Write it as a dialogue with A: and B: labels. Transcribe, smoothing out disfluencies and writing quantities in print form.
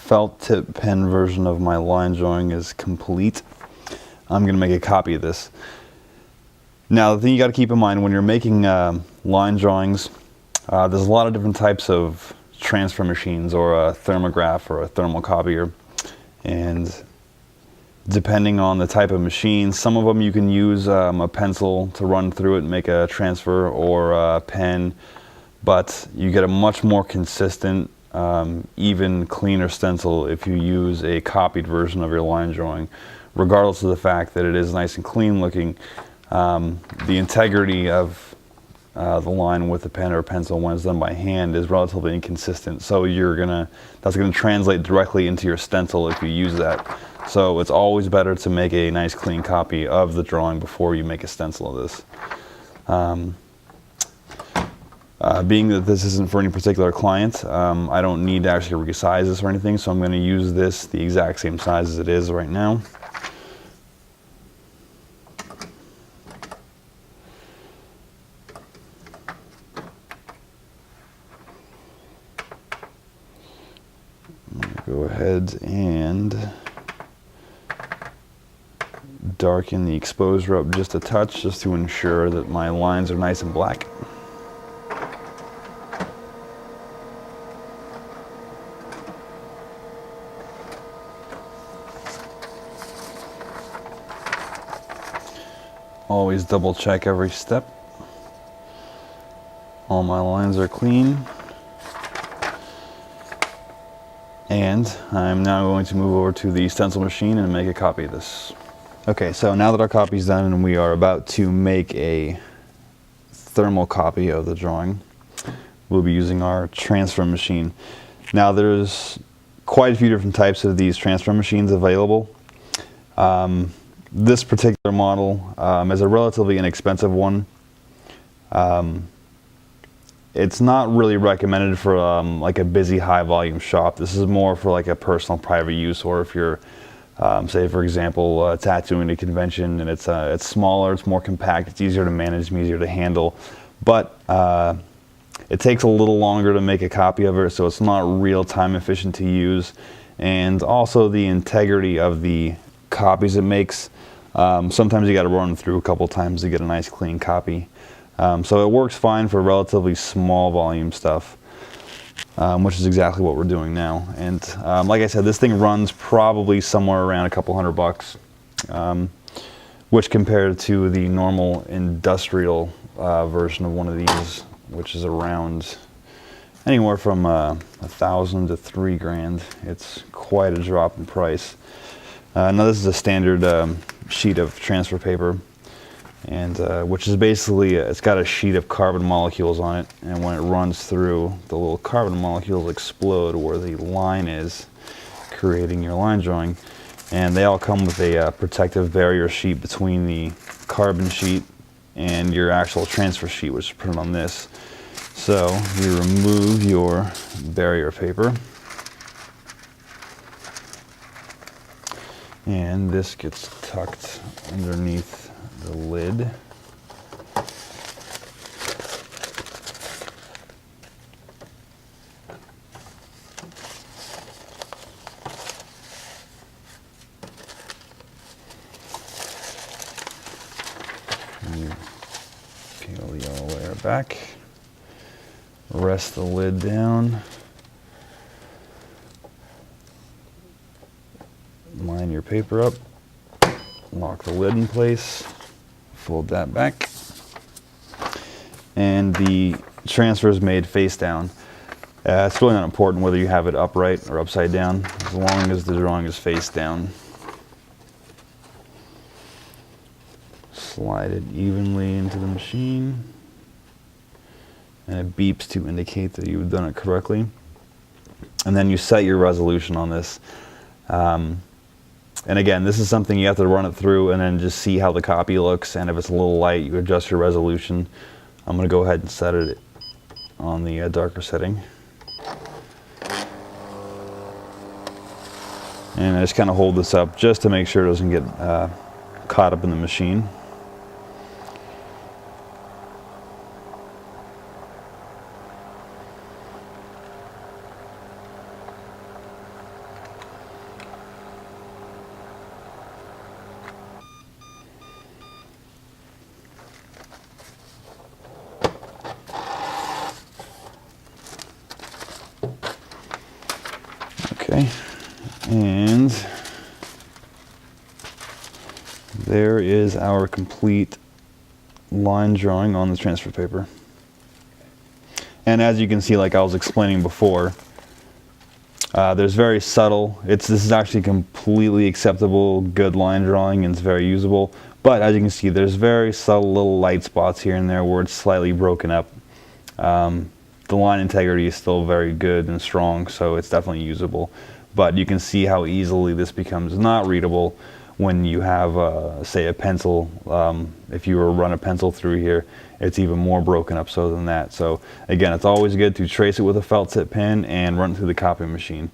A: felt tip pen version of my line drawing is complete. I'm going to make a copy of this. Now, the thing you got to keep in mind when you're making line drawings, there's a lot of different types of transfer machines, or a thermograph or a thermal copier, and depending on the type of machine, some of them you can use a pencil to run through it and make a transfer, or a pen, but you get a much more consistent, even cleaner stencil if you use a copied version of your line drawing, regardless of the fact that it is nice and clean looking. The integrity of the line with a pen or a pencil when it's done by hand is relatively inconsistent, so that's gonna translate directly into your stencil if you use that. So it's always better to make a nice clean copy of the drawing before you make a stencil of this. Being that this isn't for any particular client, I don't need to actually resize this or anything, so I'm going to use this the exact same size as it is right now. Go ahead and darken the exposure up just a touch, just to ensure that my lines are nice and black. Always double check every step. All my lines are clean. And I'm now going to move over to the stencil machine and make a copy of this. Okay, so now that our copy is done and we are about to make a thermal copy of the drawing, we'll be using our transfer machine. Now there's quite a few different types of these transfer machines available. This particular model is a relatively inexpensive one. It's not really recommended for like a busy high volume shop. This is more for like a personal private use, or if you're say for example tattooing at a convention and it's smaller, it's more compact, it's easier to manage, easier to handle, but it takes a little longer to make a copy of it, so it's not real time efficient to use, and also the integrity of the copies it makes, sometimes you got to run through a couple times to get a nice clean copy. So it works fine for relatively small volume stuff, which is exactly what we're doing now. And like I said, this thing runs probably somewhere around a couple $100, which compared to the normal industrial version of one of these, which is around anywhere from $1,000 to $3 grand. It's quite a drop in price. Now this is a standard sheet of transfer paper, and which is basically, it's got a sheet of carbon molecules on it, and when it runs through, the little carbon molecules explode where the line is, creating your line drawing. And they all come with a protective barrier sheet between the carbon sheet and your actual transfer sheet, which is printed on this. So you remove your barrier paper, and this gets tucked underneath the lid. You peel the yellow layer back, rest the lid down, line your paper up, lock the lid in place, fold that back, and the transfer is made face down. It's really not important whether you have it upright or upside down, as long as the drawing is face down. Slide it evenly into the machine, and it beeps to indicate that you've done it correctly. And then you set your resolution on this. And again, this is something you have to run it through and then just see how the copy looks, and if it's a little light, you adjust your resolution. I'm going to go ahead and set it on the darker setting. And I just kind of hold this up just to make sure it doesn't get caught up in the machine. Okay, and there is our complete line drawing on the transfer paper. And as you can see, like I was explaining before, there's very subtle, this is actually completely acceptable, good line drawing, and it's very usable. But as you can see, there's very subtle little light spots here and there where it's slightly broken up. The line integrity is still very good and strong, so it's definitely usable. But you can see how easily this becomes not readable when you have, say, a pencil. If you were to run a pencil through here, it's even more broken up so than that. So again, it's always good to trace it with a felt tip pen and run it through the copy machine.